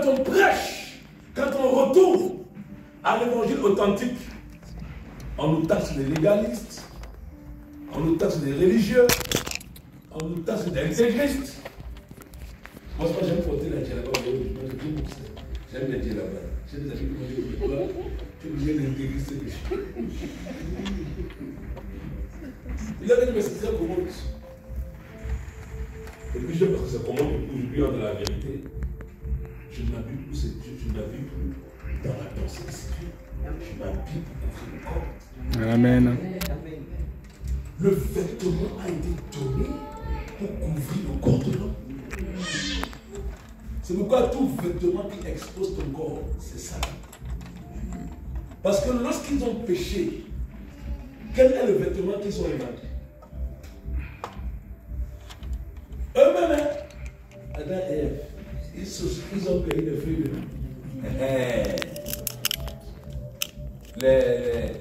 quand on prêche, quand on retourne à l'évangile authentique, on nous taxe des légalistes, on nous taxe des religieux, on nous taxe des intégristes. Moi, c'est pas j'aime porter la djellaba, j'aime la djellaba. J'ai des amis qui m'ont dit, toi, tu es bien intégriste des choses. Il avait dit, mais c'est très commode. Et puis je pense que c'est commode pour aujourd'hui de la vérité. Je n'appuie plus, dans la pensée civile. Je m'appuie pour couvrir le corps. Amen. Le vêtement a été donné pour couvrir le corps de l'homme. C'est pourquoi tout vêtement qui expose ton corps, c'est ça. Parce que lorsqu'ils ont péché, quel est le vêtement qu'ils ont inventé? Eux-mêmes, Adam et Ève, ils ont payé le fruit de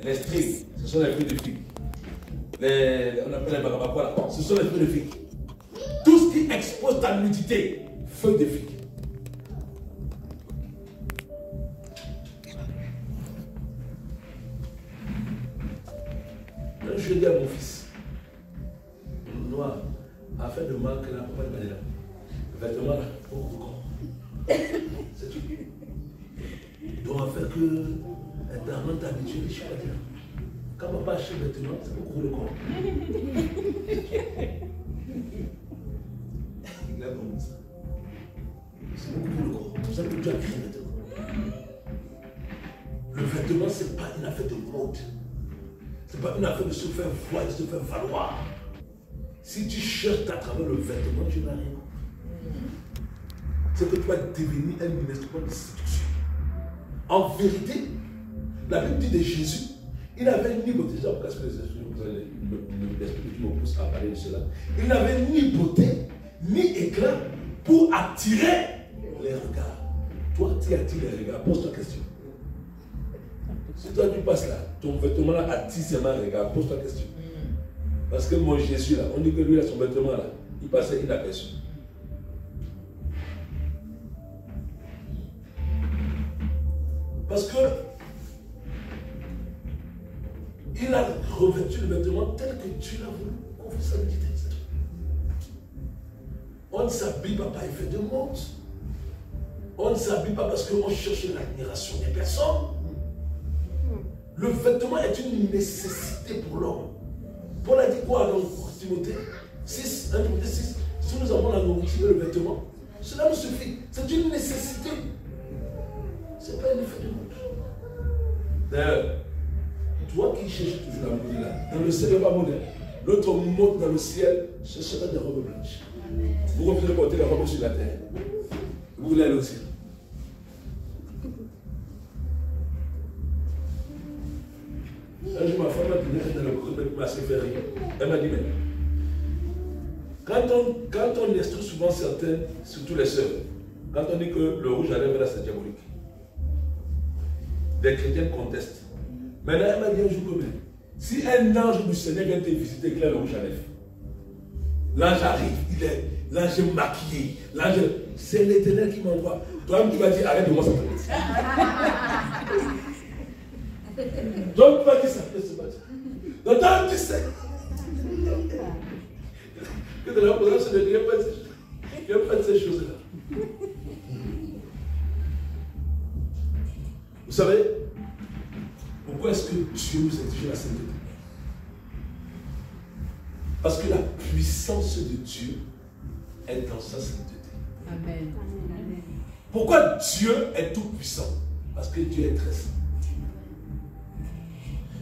les strigs, ce sont les fruits de figue. On appelle les bagabakola, ce sont les fruits de figue. Tout ce qui expose ta nudité, feuilles de figue. Je dis à mon fils, noir, a fait de mal que la papa de là. Le vêtement là, au corps. C'est tout. Donc on fait que dans notre habitude, je suis pas dire. Quand papa achète le vêtement, c'est pour couvrir le corps. Il a comme ça. C'est pour couvrir le corps. C'est pour ça que Dieu a créé le vêtement. Le vêtement, ce n'est pas une affaire de mode. Ce n'est pas une affaire de se faire voir, de se faire valoir. Si tu cherches à travers le vêtement, tu n'as rien. C'est que tu vas devenir un instrument de séduction. En vérité, la Bible dit de Jésus, il n'avait ni beauté, parce que l'esprit me pousse à parler de cela. Il n'avait ni beauté, ni éclat pour attirer les regards. Toi, tu attires les regards. Pose ta question. Si toi tu passes là, ton vêtement là attire seulement les regards. Pose ta question. Parce que mon Jésus là, on dit que lui a son vêtement là, il passait inaperçu. Parce que il a revêtu le vêtement tel que Dieu l'a voulu. Confie sa nudité. On ne s'habille pas par effet de mode. On ne s'habille pas parce qu'on cherche l'admiration des personnes. Le vêtement est une nécessité pour l'homme. Paul a dit quoi dans Timothée 6, 1 Timothée 6? Si nous avons la nourriture et le vêtement, cela nous suffit. C'est une nécessité. Ce n'est pas un effet de mode. D'ailleurs, toi qui cherches toujours la mode là, dans le ciel, il n'y a pas mode. L'autre mode dans le ciel, ce sera des robes blanches. Vous refusez de porter les robes sur la terre. Vous voulez aller au ciel. Un jour, ma femme m'a dit, dans le groupe, elle m'a fait rire. Elle m'a dit, mais quand on instruit souvent certains, surtout les sœurs, quand on dit que le rouge à lèvres là c'est diabolique, les chrétiens contestent. Maintenant, elle m'a dit un jour que même, si un ange du Seigneur vient te visiter, qu'il a le rouge à lèvres, l'ange arrive, l'ange est maquillé, c'est l'Éternel qui m'envoie. Toi-même, tu vas dire, arrête de moi ça. Donc, tu vas dire ça, c'est pas ça. Donc, toi, tu sais que de la présence de Dieu, il n'y a pas de ces choses-là. Vous savez, pourquoi est-ce que Dieu nous exige la sainteté? Parce que la puissance de Dieu est dans sa sainteté. Amen. Pourquoi Dieu est tout puissant? Parce que Dieu est très saint.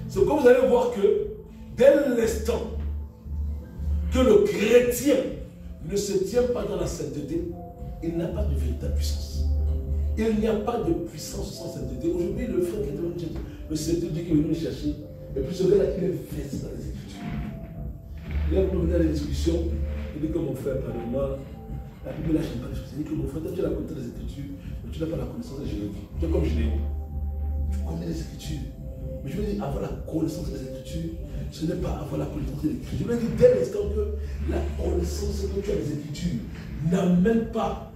C'est pourquoi vous allez voir que dès l'instant que le chrétien ne se tient pas dans la sainteté, il n'a pas de véritable puissance. Il n'y a pas de puissance sans sainteté. Aujourd'hui, le frère qui est devenu le Seigneur dit qu'il est venu le chercher. Et puis ce gars-là, il est versé dans les Écritures. Il est venu dans les discussions. Il dit que mon frère, pardonne-moi, la Bible là, je n'aime pas les choses. Il dit que mon frère, toi, tu as la connaissance des Écritures, mais tu n'as pas la connaissance de Jérémie. Tu es comme Jérémie. Tu connais les Écritures. Mais je veux dire, avoir la connaissance des Écritures, ce n'est pas avoir la connaissance des Écritures. Je veux dire, dès l'instant que la connaissance que tu as des Écritures n'amène pas,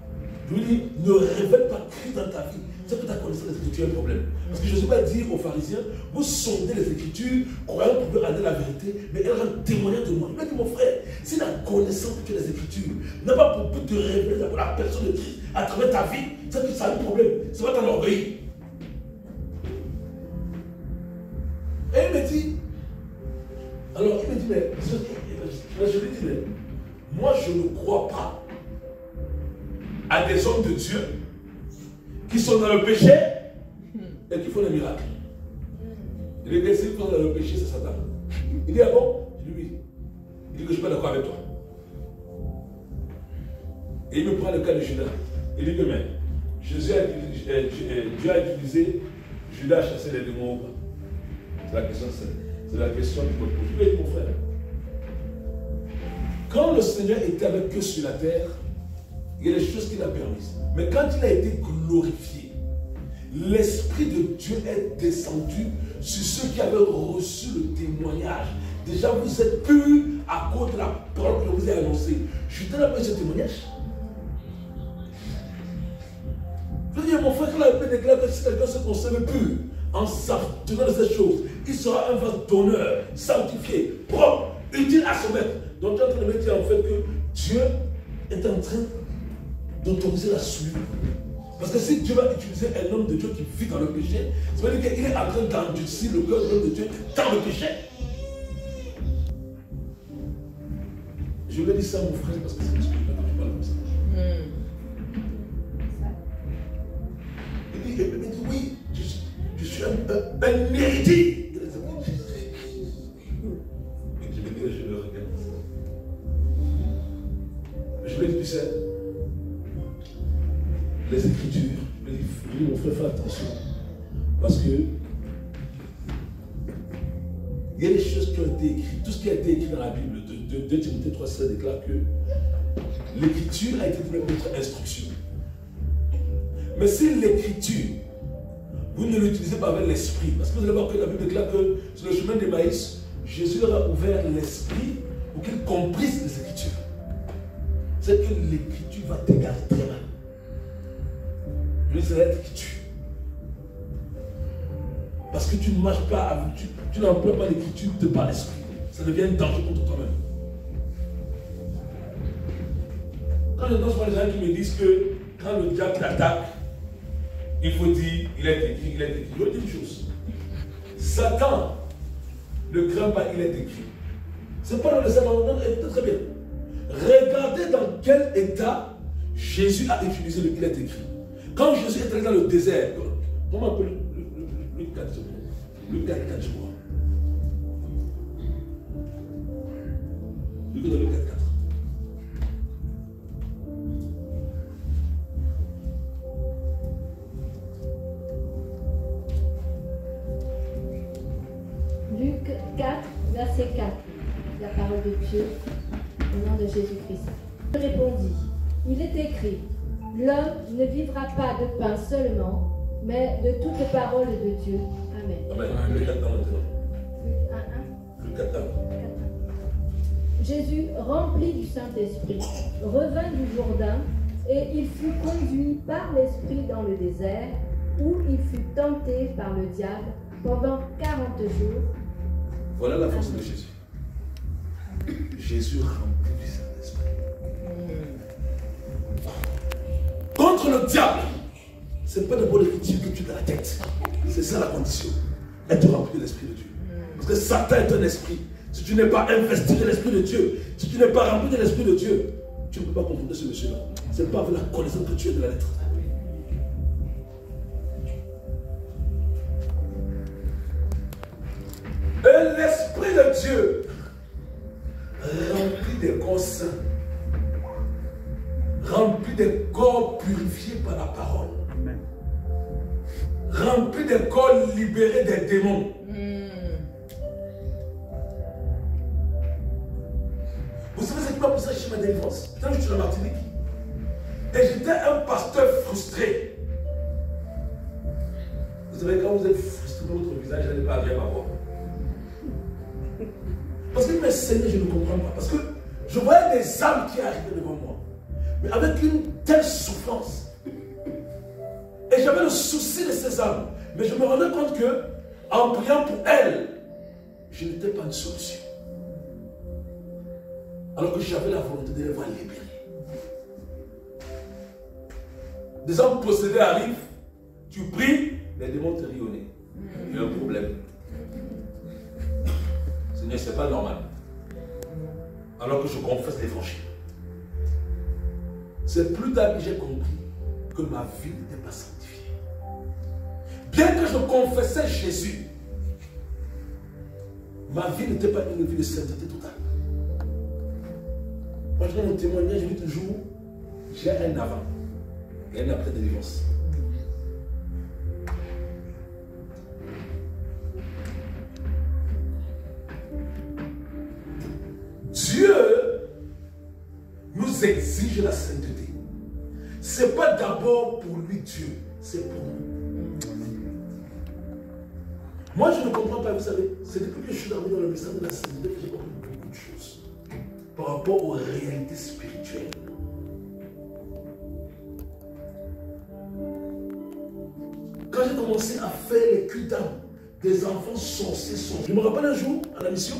je veux dire, ne révèle pas Christ dans ta vie, c'est que ta connaissance des Écritures est un problème. Parce que Jésus va dire aux pharisiens, vous sondez les Écritures, croyant pouvoir aller la vérité, mais elle rend témoignage de moi. Il m'a dit, mon frère, si la connaissance que tu as des Écritures n'a pas pour but de révéler la personne de Christ à travers ta vie, c'est que ça a un problème. Ça va t'en orgueillir. Et il me dit, alors il me dit, mais je lui dis, mais moi je ne crois pas à des hommes de Dieu qui sont dans le péché et qui font des miracles. Il dit que s'ils sont dans le péché, c'est Satan. Il dit, ah bon? Je dis oui. Il dit que je ne suis pas d'accord avec toi. Et il me prend le cas de Judas. Il dit que mais Dieu a utilisé Judas à chasser les démons ou pas? C'est la question du peuple. Je lui ai dit, mon frère, quand le Seigneur était avec eux sur la terre, il y a des choses qu'il a permises. Mais quand il a été glorifié, l'Esprit de Dieu est descendu sur ceux qui avaient reçu le témoignage. Déjà, vous êtes purs à cause de la parole que je vous ai annoncée. Je te rappelle ce témoignage. Je veux dire, mon frère, quand la Bible déclare que si quelqu'un se conserve pur, en s'abstenant de ces choses, il sera un vase d'honneur, sanctifié, propre, utile à son maître. Donc, tu es en train de me dire en fait que Dieu est en train d'autoriser la souillure. Parce que si Dieu va utiliser un homme de Dieu qui vit dans le péché, ça veut dire qu'il est en train d'endurcir le cœur de l'homme de Dieu dans le péché. Je lui ai dit ça à mon frère parce que c'est ce que je parle comme ça. Il me dit oui, je suis un héritier. Je le regarde. Je lui ai dit, tu sais, les Écritures, je lui ai dit, mon frère, fais attention. Parce que il y a des choses qui ont été écrites. Tout ce qui a été écrit dans la Bible, 2 Timothée 3,16 déclare que l'Écriture a été donnée pour notre instruction. Mais si l'Écriture, vous ne l'utilisez pas avec l'esprit, parce que vous allez voir que la Bible déclare que sur le chemin d'Emmaüs, Jésus leur a ouvert l'esprit pour qu'ils comprissent les Écritures. C'est que l'Écriture va t'égarer très mal. Je dis, c'est l'Écriture. Parce que tu ne marches pas avec, tu n'emploies pas l'Écriture de par l'esprit. Ça devient un danger contre toi-même. Quand je danse par les gens qui me disent que quand le diable t'attaque, il faut dire, il est écrit, il est écrit. Je veux dire une chose. Satan ne craint pas, il est écrit. C'est pas dans le Satan, très bien. Regardez dans quel état Jésus a utilisé le il est écrit. Quand Jésus est allé dans le désert, comment on appelle Luc 4, Luc 4, je crois. Luc 4, 4. Luc 4, verset 4, la parole de Dieu, au nom de Jésus-Christ. Il répondit, il est écrit, l'homme ne vivra pas de pain seulement, mais de toute parole de Dieu. Amen. Amen. Luc 4 maintenant. Luc 4. Jésus, rempli du Saint-Esprit, revint du Jourdain et il fut conduit par l'Esprit dans le désert où il fut tenté par le diable pendant 40 jours. Voilà la force de Jésus. Jésus rempli du Saint-Esprit. Contre le diable, ce n'est pas de bonne écriture que tu as dans la tête. C'est ça la condition. Être rempli de l'Esprit de Dieu. Parce que Satan est un esprit. Si tu n'es pas investi de l'Esprit de Dieu, si tu n'es pas rempli de l'Esprit de Dieu, tu ne peux pas confronter ce monsieur-là. Ce n'est pas avec la connaissance que tu es de la lettre. Et l'Esprit de Dieu, rempli des corps saints, rempli des corps purifiés par la parole, rempli des corps libérés des démons. Vous savez ce qui m'a poussé chez ma délivrance? Quand je suis en Martinique, et j'étais un pasteur frustré. Vous savez, quand vous êtes frustré dans votre visage, vous n'allez pas bien m'avoir. Parce qu'il me saignait, je ne comprends pas. Parce que je voyais des âmes qui arrivaient devant moi, mais avec une telle souffrance. Et j'avais le souci de ces âmes. Mais je me rendais compte que, en priant pour elles, je n'étais pas une solution. Alors que j'avais la volonté de les voir libérées. Des hommes possédés arrivent, tu pries, les démons te rient au nez. Il y a un problème. Seigneur, ce n'est pas normal. Alors que je confesse l'évangile. C'est plus tard que j'ai compris que ma vie n'était pas sanctifiée. Bien que je confessais Jésus, ma vie n'était pas une vie de sainteté totale. Moi, dans mon témoignage, je dis toujours, j'ai un avant et un après délivrance. Dieu nous exige la sainteté. Ce n'est pas d'abord pour lui Dieu, c'est pour nous. Moi je ne comprends pas, vous savez, c'est depuis que je suis arrivé dans le message de la sainteté que j'ai compris beaucoup de choses par rapport aux réalités spirituelles. Quand j'ai commencé à faire les cultes d'âme des enfants sorciers, je me rappelle un jour à la mission,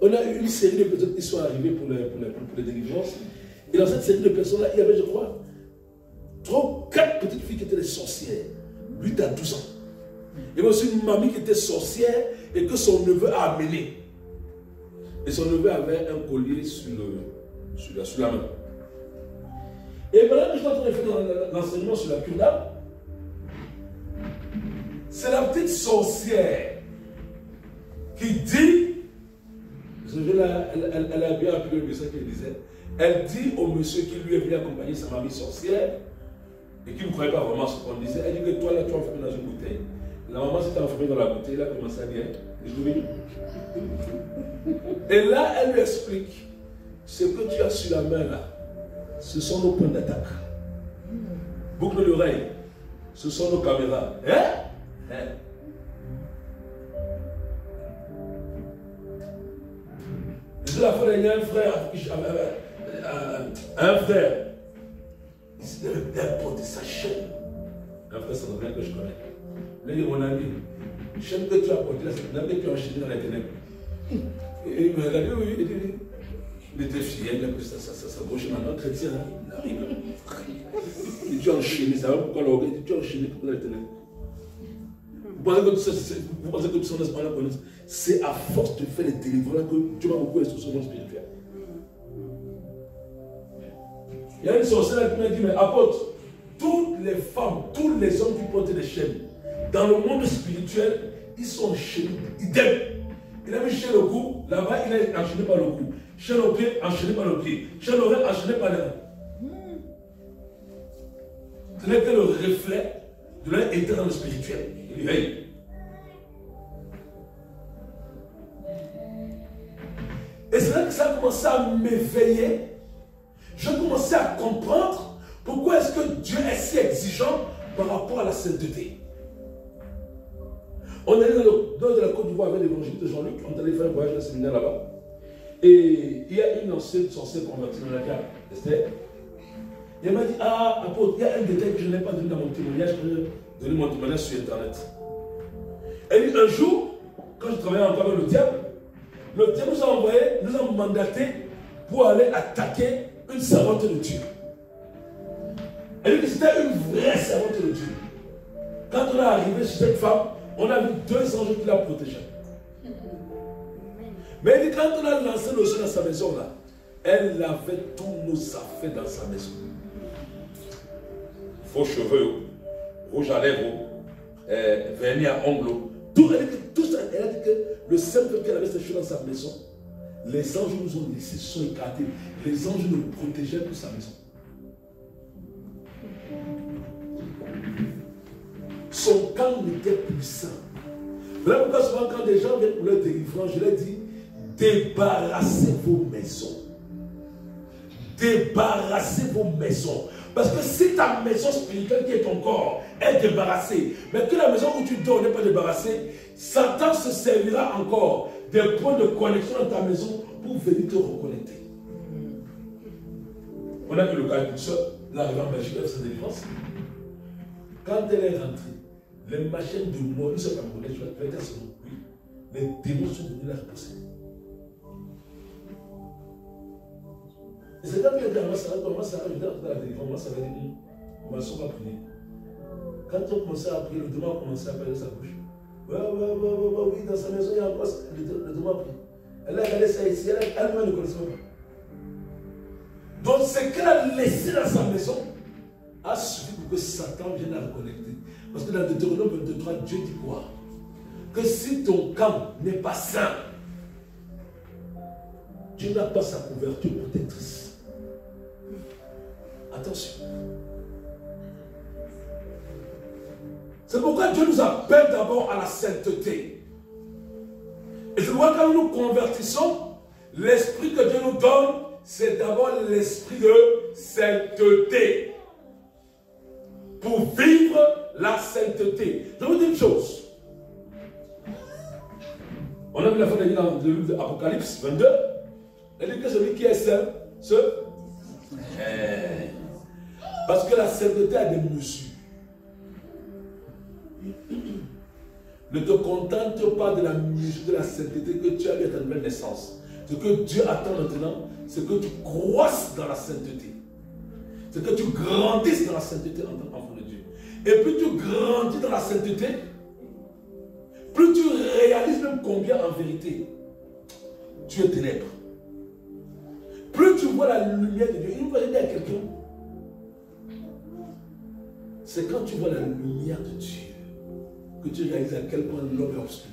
on a eu une série de personnes qui sont arrivées pour les délivrances. Et dans cette série de personnes-là, il y avait, je crois, 3 ou 4 petites filles qui étaient des sorcières. 8 à 12 ans. Il y avait aussi une mamie qui était sorcière et que son neveu a amené. Et son neveu avait un collier sur la main. Et pendant que je suis en train de faire l'enseignement sur la cure d'âme, c'est la petite sorcière qui dit, elle a bien appelé le monsieur qui disait, elle dit au monsieur qui lui est venu accompagner sa mamie sorcière et qui ne croyait pas vraiment ce qu'on disait, elle dit que toi là tu es enfermé dans une bouteille. La maman s'était enfermée dans la bouteille, elle a commencé à dire, et là elle lui explique, ce que tu as sur la main là, ce sont nos points d'attaque. Boucle l'oreille, ce sont nos caméras. La fois dernière, un frère, il avait porté sa chaîne. Un frère, c'est un frère que je connais. Il dit, mon ami, chaîne que tu as portée, c'est la que tu as enchaîné dans les ténèbres. Et il me regardait, oui, il était fier, il a pris sa gauche maintenant, chrétien, il arrive. Il dit, tu as enchaîné, ça va pourquoi l'orgueil, il dit, tu as enchaîné pour les ténèbres. Vous pensez que tout ça, c'est à force de faire les délivrances que tu vas beaucoup être sur ce monde spirituel. Il y a une sorcière qui m'a dit, mais apôtre, toutes les femmes, tous les hommes qui portent des chaînes, dans le monde spirituel, ils sont enchaînés, idem. Il a mis chaîne au cou, là-bas il est enchaîné par le cou. Chaîne au pied, enchaîné par le pied. Chaîne au oreille, enchaîné par les reins. Ce n'est que le reflet de leur état dans le spirituel. Il dit, hey. Et c'est là que ça a commencé à m'éveiller. Je commençais à comprendre pourquoi est-ce que Dieu est si exigeant par rapport à la sainteté. On est allé dans le nord de la Côte d'Ivoire avec l'évangile de Jean-Luc. On est allé faire un voyage de séminaire là-bas. Et il y a une ancienne sorcière convertie dans la carte, Esther. Et elle m'a dit, ah, apôtre, il y a un détail que je n'ai pas donné dans mon témoignage, que j'ai donné mon témoignage sur Internet. Elle dit, un jour, quand je travaillais encore avec le diable nous a envoyé, nous a mandaté pour aller attaquer une servante de Dieu. Elle dit que c'était une vraie servante de Dieu. Quand on est arrivé chez cette femme, on a vu 2 anges qui la protégeaient. Mais elle dit, quand on a lancé le son dans sa maison là, elle avait tous nos affaires dans sa maison. Faux cheveux, rouge à lèvres, vernis à ongles. Tout ça, elle a dit que le simple qu'elle avait ces choses dans sa maison, les anges nous ont laissés, se sont écartés. Les anges nous protégeaient pour sa maison. Son camp était puissant. Voilà pourquoi souvent quand des gens viennent pour leur délivrance, je leur dis, débarrassez vos maisons. Débarrassez vos maisons. Parce que si ta maison spirituelle qui est ton corps est débarrassée, mais que la maison où tu dors n'est pas débarrassée, Satan se servira encore des points de connexion dans ta maison pour venir te reconnecter. On a eu le cas d'une soeur, l'arrivée en Belgique, elle faisait des défenses. Quand elle est rentrée, les machines de mort, une seule camerounaise, je vais dire ce mot, oui, les démons sont venus la repousser. Et c'est quand il a dit à moi, ça va, je vais rentrer dans la téléphone, moi, ça va dire, on va sûrement prier. Quand on commençait à prier, le démon a commencé à parler de sa bouche. Oui, dans sa maison, il y a encore le démon a prié. Elle a regardé ça ici, elle-même ne connaissait pas. Donc, ce qu'elle a laissé dans sa maison a suffi pour que Satan vienne la reconnecter. Parce que dans Deutéronome 23, Dieu dit quoi? Que si ton camp n'est pas sain, Dieu n'a pas sa couverture protectrice. Attention. C'est pourquoi Dieu nous appelle d'abord à la sainteté. Et c'est pourquoi quand nous nous convertissons, l'esprit que Dieu nous donne, c'est d'abord l'esprit de sainteté. Pour vivre la sainteté. Je vous dis une chose. On a vu la fin de vie dans le livre d'Apocalypse 22. Elle dit que celui qui est saint, parce que la sainteté a des mesures. Ne te contente pas de la mesure de la sainteté que tu as eu à ta nouvelle naissance. Ce que Dieu attend maintenant, c'est que tu croisses dans la sainteté. C'est que tu grandisses dans la sainteté en tant qu'enfant de Dieu. Et plus tu grandis dans la sainteté, plus tu réalises même combien en vérité tu es ténèbres. Plus tu vois la lumière de Dieu. Une fois, j'ai dit à quelqu'un, c'est quand tu vois la lumière de Dieu que tu réalises à quel point l'homme est obscur.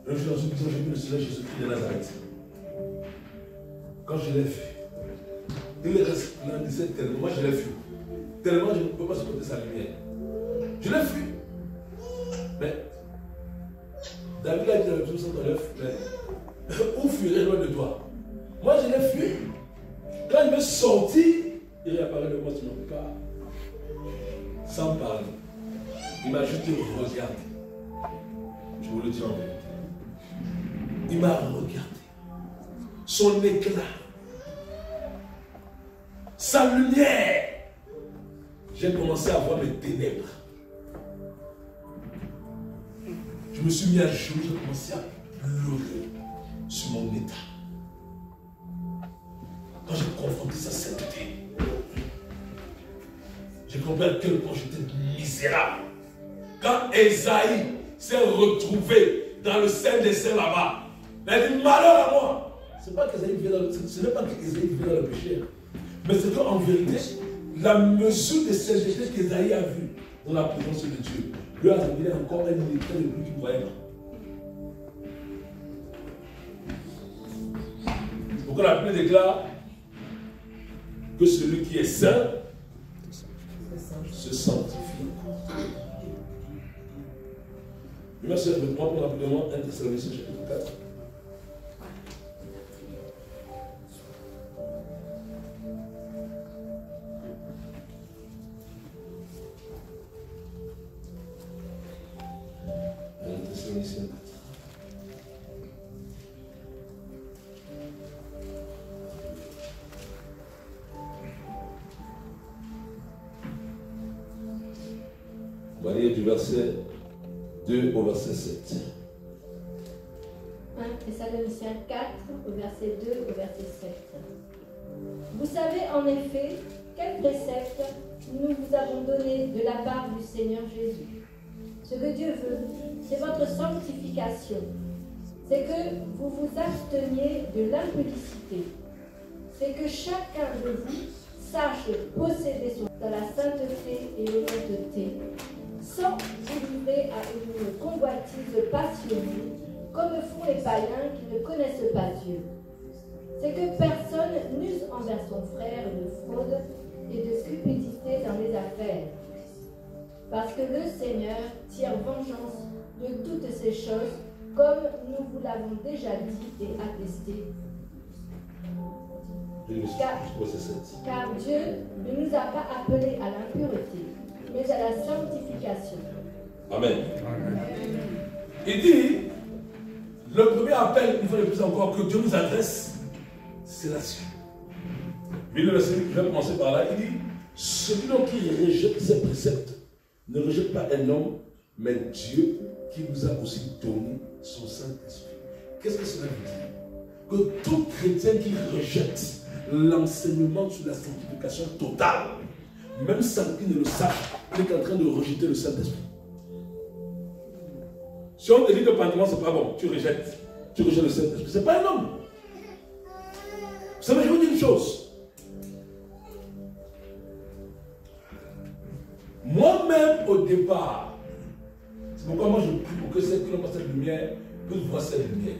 Un jour, dans une prison, j'ai vu le Seigneur Jésus-Christ de Nazareth. Quand je l'ai vu, il resplendissait tellement. Moi, je l'ai vu. Tellement, je ne peux pas supporter sa lumière. Je l'ai vu. Mais, David a dit dans le psaume 109, mais où fuirais loin de toi? Moi, je l'ai vu. Quand il m'est sorti, il réapparaît de moi sur mon corps. Sans parler. Il m'a juste regardé. Je vous le dis en vérité. Il m'a regardé. Son éclat. Sa lumière. J'ai commencé à voir mes ténèbres. Je me suis mis à genoux, j'ai commencé à pleurer sur mon état. Quand j'ai confronté sa sainteté, j'ai compris à quel point j'étais misérable. Quand Esaïe s'est retrouvé dans le sein des saints là-bas, il a dit malheur à moi. Ce n'est pas qu'Esaïe vient dans le péché, mais c'est qu'en vérité, la mesure de sainteté qu'Esaïe a vue dans la présence de Dieu lui a révélé encore un état de lui qu'il ne voyait pas. Pourquoi la Bible déclare que celui qui est saint se sanctifie. Merci à vous. Moi, rapidement, 1 Thessaloniciens chapitre 4. On va lire du verset 2 au verset 7. 1 Thessaloniciens 4, au verset 2 au verset 7. Vous savez en effet quel précepte nous vous avons donné de la part du Seigneur Jésus. Ce que Dieu veut, c'est votre sanctification. C'est que vous vous absteniez de l'impudicité. C'est que chacun de vous sache posséder son dans la sainteté et l'honnêteté, sans vous livrer à une convoitise passionnée, comme font les païens qui ne connaissent pas Dieu. C'est que personne n'use envers son frère de fraude et de stupidité dans les affaires. Parce que le Seigneur tire vengeance de toutes ces choses, comme nous vous l'avons déjà dit et attesté. Car Dieu ne nous a pas appelés à l'impureté, mais à la sanctification. Amen. Amen. Il dit, le premier appel, une fois de plus encore, que Dieu nous adresse, c'est la suite. Mais le verset qui va commencer par là, il dit, celui donc qui rejette ses préceptes ne rejette pas un homme, mais Dieu qui vous a aussi donné son Saint-Esprit. Qu'est-ce que cela veut dire? Que tout chrétien qui rejette l'enseignement sur la sanctification totale, même sans qu'il ne le sache, il est en train de rejeter le Saint-Esprit. Si on te dit que Pentecôte, c'est pas bon, tu rejettes le Saint-Esprit. C'est pas un homme. Vous savez, je vous dis une chose. Moi-même, au départ, c'est pourquoi moi je prie pour que ceux qui n'ont pas cette lumière puissent voir cette lumière.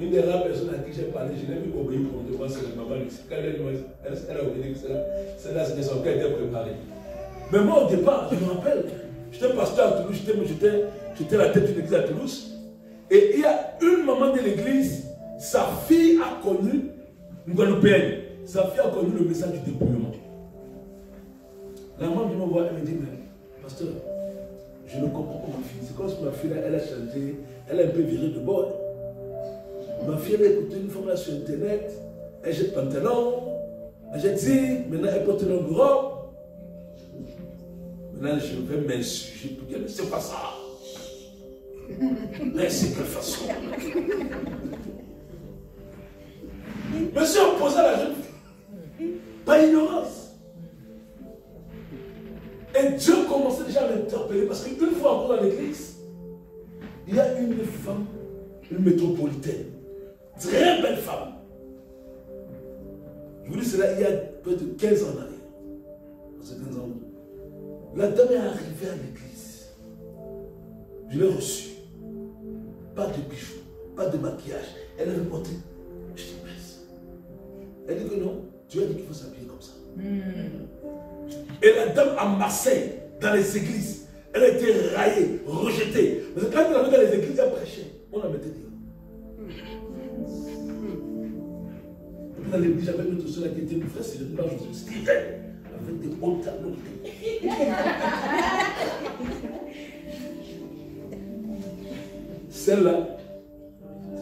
Une des rares personnes à qui j'ai parlé, je n'ai vu obéir pour me voir, c'est la maman Lucie. Quand elle a obéi, c'est là que son cœur était préparé. Mais moi, au départ, je me rappelle, j'étais pasteur à Toulouse, j'étais la tête d'une église à Toulouse. Et il y a une maman de l'église, sa fille a connu, une Guadeloupéenne, sa fille a connu le message du dépouillement. La maman vient me voir, elle me dit, mais pasteur, je ne comprends pas ma fille. C'est comme si ma fille, elle a changé, elle a un peu viré de bord. Ma fille, elle a écouté une fois sur Internet, elle jette pantalon, elle jette dit, maintenant elle porte une longue robe. Maintenant, je vais m'insurger pour qu'elle ne sait pas ça. Mais c'est quelle façon. Monsieur opposé à la jeune fille, par ignorance. Et Dieu commençait déjà à m'interpeller parce qu'une fois encore dans l'église, il y a une femme, une métropolitaine, très belle femme. Je vous dis cela il y a peu de 15 ans en arrière. C'est 15 ans. La dame est arrivée à l'église. Je l'ai reçue. Pas de bijoux, pas de maquillage. Elle avait porté. Je dis, mince. Elle dit que non, Dieu a dit qu'il faut s'habiller comme ça. Et la dame à Marseille, dans les églises, elle a été raillée, rejetée. Parce que quand elle avait dans les églises, elle prêchait. On la mettait dehors. Et puis dans l'église, j'avais une autre soeur qui était une frère, c'est le blanc, je suis Steven, avec des hauts talons. Celle-là,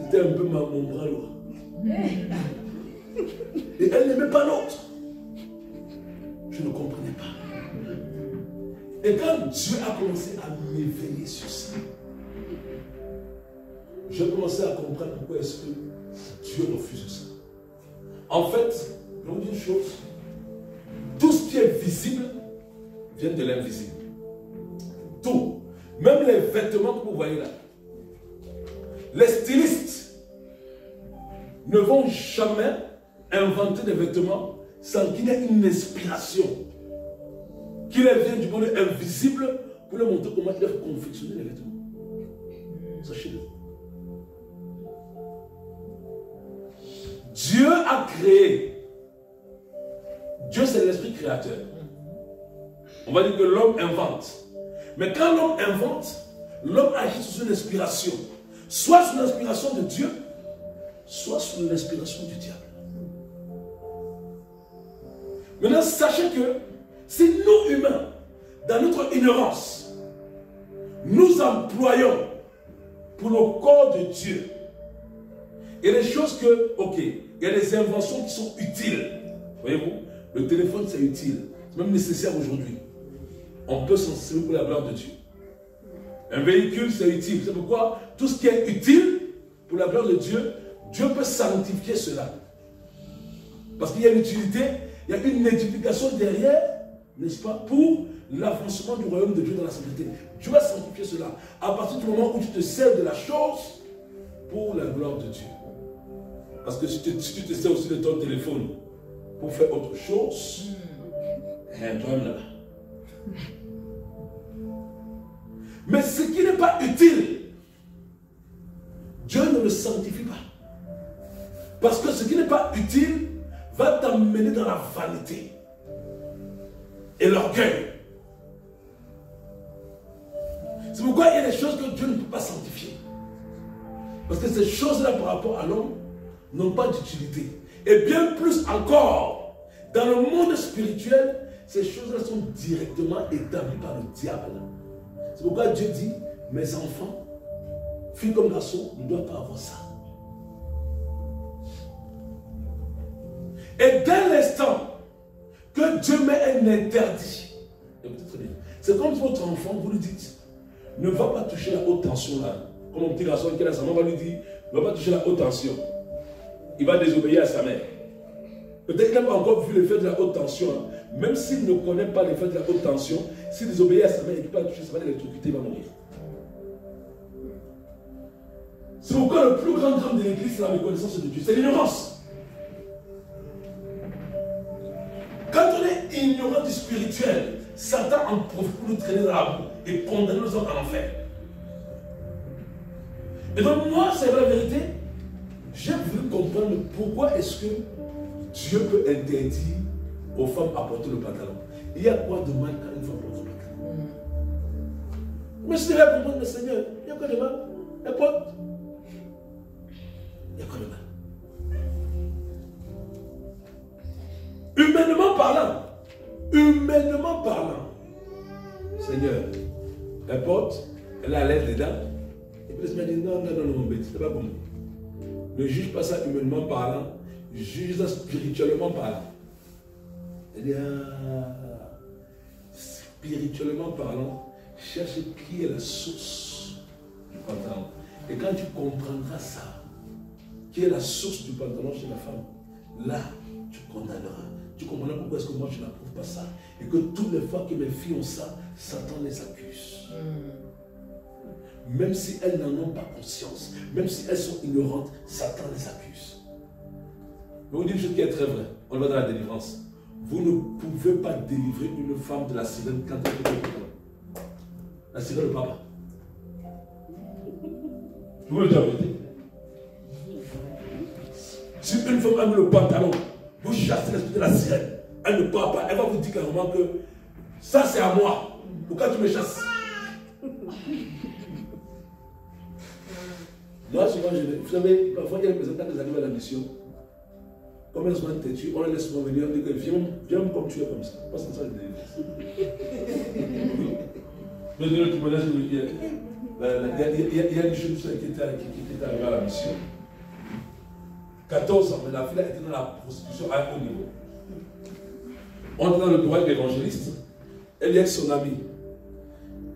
c'était un peu mon bras lourd. Et elle n'aimait pas l'autre. Je ne comprenais pas. Et quand Dieu a commencé à m'éveiller sur ça, je commençais à comprendre pourquoi est-ce que Dieu refuse ça. En fait, je vous dis une chose, tout ce qui est visible vient de l'invisible. Tout. Même les vêtements que vous voyez là. Les stylistes ne vont jamais inventer des vêtements sans qu'il y ait une inspiration qui leur vient du monde invisible pour leur montrer comment ils doivent confectionner les vêtements. Sachez-le. Dieu a créé. Dieu, c'est l'esprit créateur. On va dire que l'homme invente. Mais quand l'homme invente, l'homme agit sous une inspiration. Soit sous l'inspiration de Dieu, soit sous l'inspiration du diable. Maintenant, sachez que si nous, humains, dans notre ignorance, nous employons pour le corps de Dieu, il y a des choses que, ok, il y a des inventions qui sont utiles. Voyez-vous, le téléphone c'est utile, c'est même nécessaire aujourd'hui. On peut s'en servir pour la gloire de Dieu. Un véhicule c'est utile, c'est pourquoi tout ce qui est utile pour la gloire de Dieu, Dieu peut sanctifier cela. Parce qu'il y a une utilité, il y a une édification derrière, n'est-ce pas, pour l'avancement du royaume de Dieu dans la sainteté. Dieu va sanctifier cela à partir du moment où tu te sers de la chose pour la gloire de Dieu. Parce que si tu te sers aussi de ton téléphone pour faire autre chose, il y a un problème là-bas. Mais ce qui n'est pas utile, Dieu ne le sanctifie pas. Parce que ce qui n'est pas utile va t'amener dans la vanité et l'orgueil. C'est pourquoi il y a des choses que Dieu ne peut pas sanctifier. Parce que ces choses-là par rapport à l'homme n'ont pas d'utilité. Et bien plus encore, dans le monde spirituel, ces choses-là sont directement établies par le diable. C'est pourquoi Dieu dit, mes enfants, filles comme garçons, ne doivent pas avoir ça. Et dès l'instant que Dieu met un interdit, écoutez très bien, c'est comme si votre enfant, vous lui dites, ne va pas toucher la haute tension là. Comme mon petit garçon qui a sa maman va lui dire, ne va pas toucher la haute tension. Il va désobéir à sa mère. Peut-être qu'il n'a pas encore vu l'effet de la haute tension. Même s'il ne connaît pas l'effet de la haute tension, s'il désobéit à sa mère et qu'il ne peut pas toucher sa mère, l'électrocuté, il va mourir. C'est pourquoi le plus grand drame de l'église, c'est la méconnaissance de Dieu. C'est l'ignorance. Quand on est ignorant du spirituel, Satan en profite pour nous traîner dans la boue et condamner nos hommes à l'enfer. Et donc moi, c'est la vérité, j'ai voulu comprendre pourquoi est-ce que Dieu peut interdire aux femmes à porter le pantalon. Il y a quoi de mal quand une femme porte le pantalon? Mais je devais comprendre, mais Seigneur, il y a quoi de mal? Elle porte. Il y a quoi de mal? Humainement parlant, Seigneur, elle porte, elle a l'aise dedans, et puis elle me dit non, mon bête, c'est pas comme ne juge pas ça humainement parlant, juge ça spirituellement parlant. Elle dit spirituellement parlant, cherche qui est la source du pantalon. Et quand tu comprendras ça, qui est la source du pantalon chez la femme, là, tu condamneras. Tu comprendras pourquoi est-ce que moi je n'approuve pas ça. Et que toutes les fois que mes filles ont ça, Satan les accuse. Même si elles n'en ont pas conscience, même si elles sont ignorantes, Satan les accuse. Je vais vous dire une chose qui est très vraie. On va dans la délivrance. Vous ne pouvez pas délivrer une femme de la sirène quand elle est au pantalon. La sirène de papa. Je vous le dis en vérité. Si une femme a mis le pantalon, vous chassez l'esprit de la sirène. Elle ne parle pas. Elle va vous dire carrément que ça c'est à moi. Pourquoi tu me chasses? Moi, souvent, vous savez, parfois il y a des représentants qui arrivent à la mission. Comme elles sont têtues, on les laisse souvent venir, on dit que viens comme tu es comme ça. Pas comme ça, je dis. Mais tu me laisses, il y a une jeune fille qui était arrivée à la mission. 14 ans, mais la fille était dans la prostitution à un haut niveau. On était dans le bureau avec l'évangéliste. Elle est avec son amie.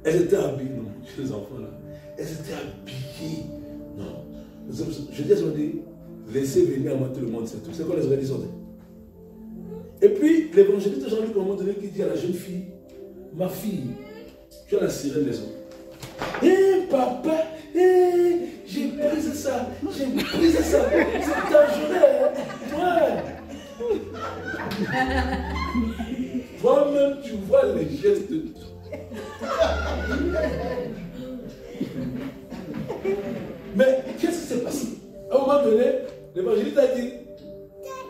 Elle était habillée, non, chez les enfants là. Elle était habillée. Non. Je dis à son ami, laissez venir à moi tout le monde, c'est tout. C'est quoi les organismes? Et puis, l'évangéliste Jean-Luc, à un moment donné, qui dit à la jeune fille, ma fille, tu as la sirène des hommes. Hé papa, j'ai brisé ça, c'est dangereux. Toi-même, tu vois les gestes de tout. Mais qu'est-ce qui s'est passé? À un moment donné, l'évangéliste a dit,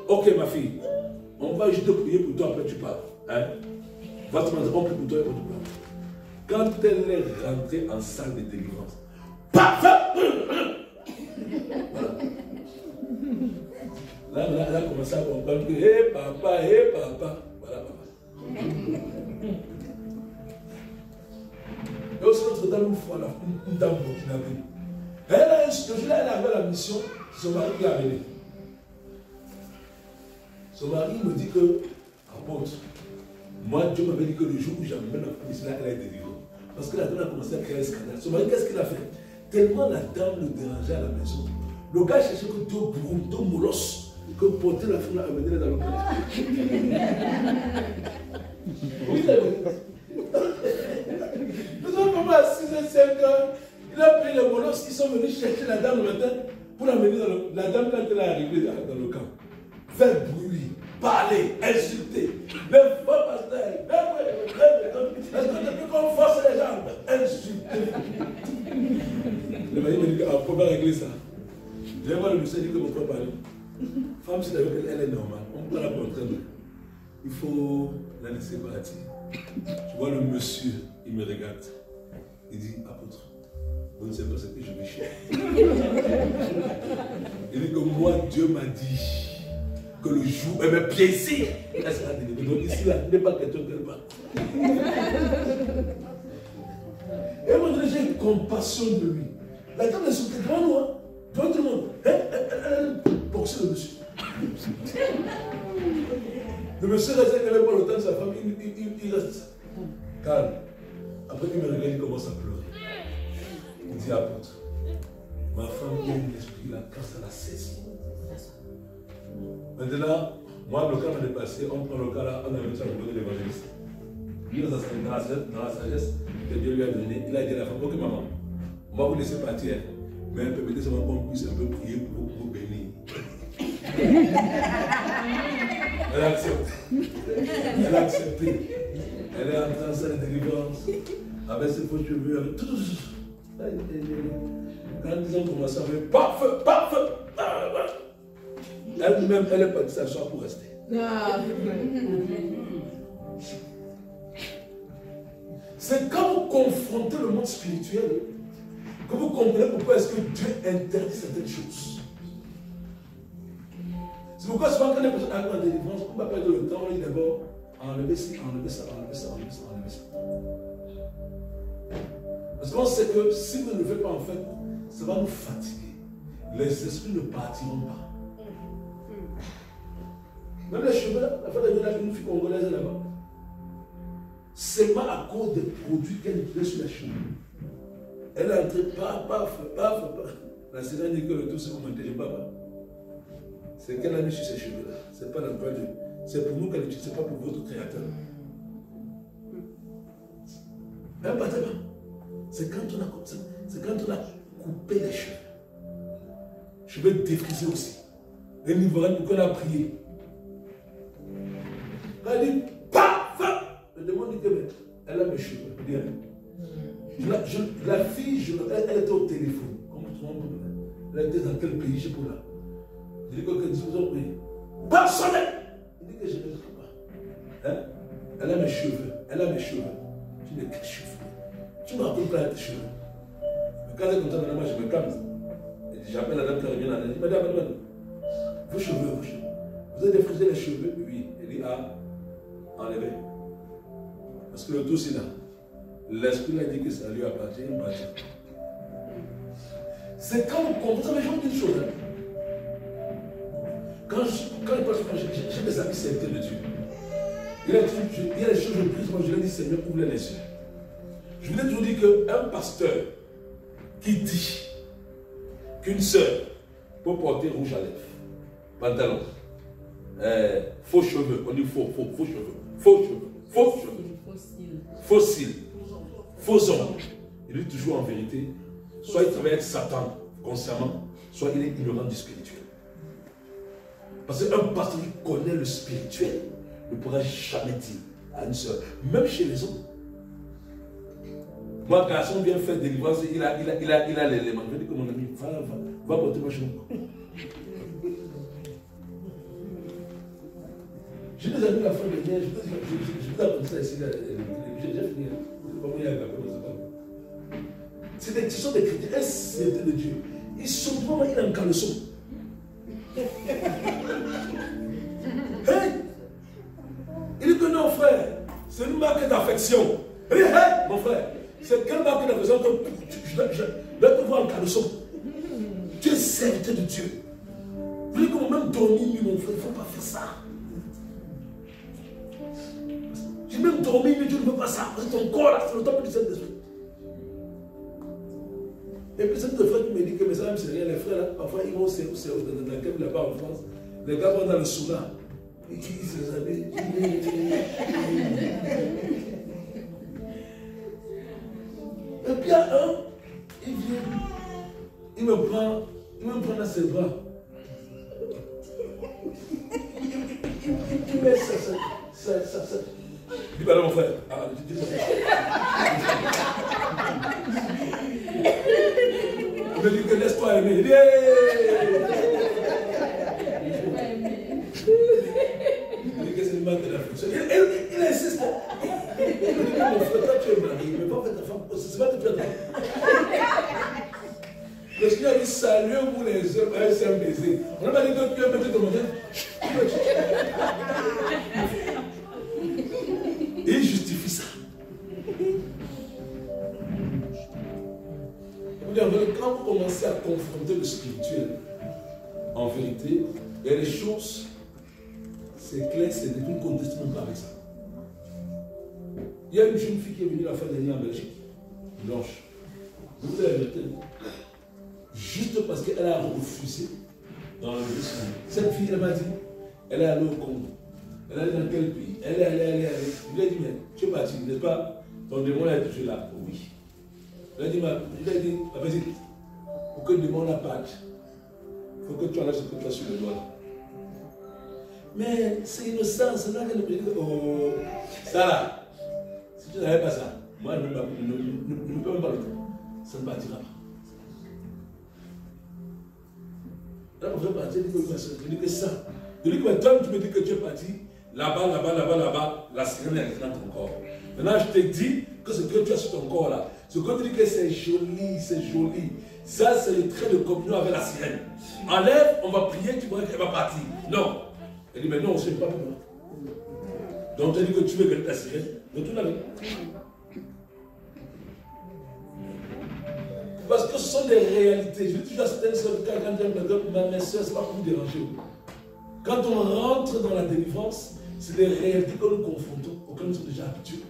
ok ma fille, on va juste prier pour toi, après tu parles. Hein? Va te demander, on prie pour toi et pour toi. Quand elle est rentrée en salle de délivrance, paf! Là, elle a commencé à comprendre que, hé papa, voilà papa. Et aussi notre dame, une fois, une dame burkinabé. Elle a un jour, elle est arrivée à la mission, son mari l'a amené. Son mari me dit que, apôtre, moi Dieu m'avait dit que le jour où j'amène la femme ici, là, elle est délivrée. Parce que la dame a commencé à créer un scandale. Son mari, qu'est-ce qu'il a fait? Tellement la dame le dérangeait à la maison. Le gars cherchait que deux bourrons, deux molosses, que porter la femme à amener dans le corps. Oui, nous sommes vraiment à 6 h 5 h. Il a pris les molosses, ils sont venus chercher la dame le matin pour l'amener dans le. La dame, quand elle est arrivée dans le camp, faire bruit, parler, insulter. Les faux pasteurs, est-ce que depuis qu'on force les jambes, insulter. Le mari me dit qu'on ne peut pas régler ça. Je vais voir le monsieur dire que mon frère parle. Femme, c'est avec elle est normale. On peut la contraindre. Il faut la laisser partir. Tu vois le monsieur, il me regarde. Il dit, apôtre, vous ne savez pas ce que je vais chercher. Il dit que moi, Dieu m'a dit que le jour, elle me plaisir. Donc ici, là, il n'est pas quelqu'un qu'elle parle. Et moi, j'ai compassion de lui. La dame est sur le grand noir. Devant tout le monde. Elle boxe le monsieur. Le monsieur reste avec moi le temps de sa femme, il reste calme. Après, il me regarde, il commence à pleurer. Il dit apôtre, ma femme qui a eu l'esprit là, quand ça l'a saisi. Maintenant, moi, le cas m'a dépassé, on prend le cas là, on a réussi à me donner l'évangéliste. Lui, dans la sagesse que Dieu lui a donnée, il a dit à la femme, ok maman, on va vous laisser partir, mais peut-être seulement qu'on puisse un peu prier pour vous bénir. Elle a accepté. Elle a accepté. Elle est entrée en salle de délivrance avec ses faux cheveux, avec tout. Quand ils ont commencé à faire paf, elle-même, elle est partie s'asseoir pour rester. C'est quand vous confrontez le monde spirituel que vous comprenez pourquoi est-ce que Dieu interdit certaines choses. C'est pourquoi souvent quand les personnes arrivent en délivrance, on va perdre le temps, on dit d'abord enlever ça. Parce qu'on sait que si vous ne le faites pas en fait, ça va nous fatiguer. Les esprits ne partiront pas. Même les cheveux, la fois dernière, une fille congolaise là-bas. C'est pas à cause des produits qu'elle utilise sur les cheveux. Elle est entrée, paf. La sirène dit que le tout c'est pour m'intéresser pas. C'est qu'elle a mis sur ses cheveux là. C'est pas l'emploi de. C'est pour nous qu'elle utilise, c'est pas pour votre créateur. Elle pas tellement. C'est quand on a coupé les cheveux. Je vais défriser aussi. Et l'ivraine pour qu'elle a prié. Quand elle dit paf, le démon dit que elle a mes cheveux. La fille, elle était au téléphone. Comme tout le monde. Elle était dans quel pays, je sais pas là. Je dis que nous avons prié. Personne! Il dit que je ne sais pas. Hein? Elle a mes cheveux. Tu dis quels cheveux? Tu me rappelles pas tes cheveux. Mais quand elle est comme ça, moi je me calme. J'appelle la dame qui revient, elle dit madame, vos cheveux. Vous avez défrisé les cheveux? Oui. Elle dit enlevez. Parce que le tout c'est là. L'esprit a dit que ça lui appartient, il m'appartient. C'est quand vous comprenez, je vous dis une chose. Quand j'ai des amis serviteurs de Dieu, il y a des choses que je prie, moi je leur dis Seigneur, ouvre les yeux. Je vous ai toujours dit qu'un pasteur qui dit qu'une sœur peut porter rouge à lèvres, pantalon, faux cheveux, on dit faux cheveux, faux cils, faux ongles. Il dit toujours en vérité, soit il travaille avec Satan consciemment, soit il est ignorant du spirituel. Parce qu'un pasteur qui connaît le spirituel ne pourra jamais dire à une soeur, même chez les hommes. Moi, garçon vient faire délivrance, il a l'élément. Je dis que mon ami, va porter ma chambre. J'ai des amis la fin de dernière, je vous apprends ça ici, j'ai fini. Ce sont des chrétiens, un serviteur de Dieu. Ils sont vraiment, il est en caleçon. Hey! Il dit que non, frère, c'est une marque d'affection. Il dit, hey, mon frère, c'est quelle marque d'affection que je dois te voir en caleçon? Tu es serviteur de Dieu. Vous voulez qu'on même dormir, mon frère, il ne faut pas faire ça. J'ai même dormi, mais Dieu ne veut pas ça. C'est ton corps là, c'est le temple du Saint-Esprit. Et puis c'est le frère qui me dit que mais ça même c'est rien, les frères là, parfois ils vont dans la câble là-bas en France, les gars vont dans le soula, ils se habillent. Et puis il y a un, il vient, il me prend dans ses bras. Il met ça. Dis pas là mon frère. Il me dit que laisse-toi aimer. Il dit il dit que c'est une marque de l'affection. Il insiste. Il me dit que mon frère, toi tu es marié, mais pas fait ta femme. C'est pas de faire. Le Seigneur dit saluez-vous les hommes avec un baiser. On n'a pas dit que tu es peut-être demandé. Et il justifie ça. Quand vous commencez à confronter le spirituel, en vérité, il y a des choses, c'est clair, c'est des trucs qu'on ne conteste même pas avec ça. Il y a une jeune fille qui est venue la fin dernière en Belgique, blanche. Vous avez vérité. Juste parce qu'elle a refusé dans le dossier. Cette fille, elle m'a dit, elle est allée au Congo. Elle est allée dans quel pays? Elle est allée. Je lui ai dit, mais tu es parti, n'est-ce pas? Ton démon est toujours là. Oui. Je lui ai dit, ma petite, pour que le démon la parte, il faut que tu enlèves ce que tu as sur le doigt. Mais c'est innocent, c'est là qu'elle me dit, oh, ça là, si tu n'avais pas ça, moi je ne peux même pas le faire. Ça ne partira pas. Là, on veut partir, je dis que ça. Je dis que toi, tu me dis que tu es parti, là-bas, la sirène est rentrée dans ton corps. Maintenant, je te dis que ce que tu as sur ton corps là, ce que tu dis que c'est joli, ça, c'est le trait de communion avec la sirène. Enlève, on va prier, tu vois qu'elle va partir. Non. Elle dit, mais non, on ne sait pas pourquoi. Donc, tu as dit que tu veux que ta sirène, retourne avec. Parce que ce sont des réalités. Je dis toujours à certaines soeurs, quand mes soeurs, ce n'est pas pour vous déranger. Quand on rentre dans la délivrance, c'est des réalités que nous confrontons, auxquelles nous sommes déjà habitués.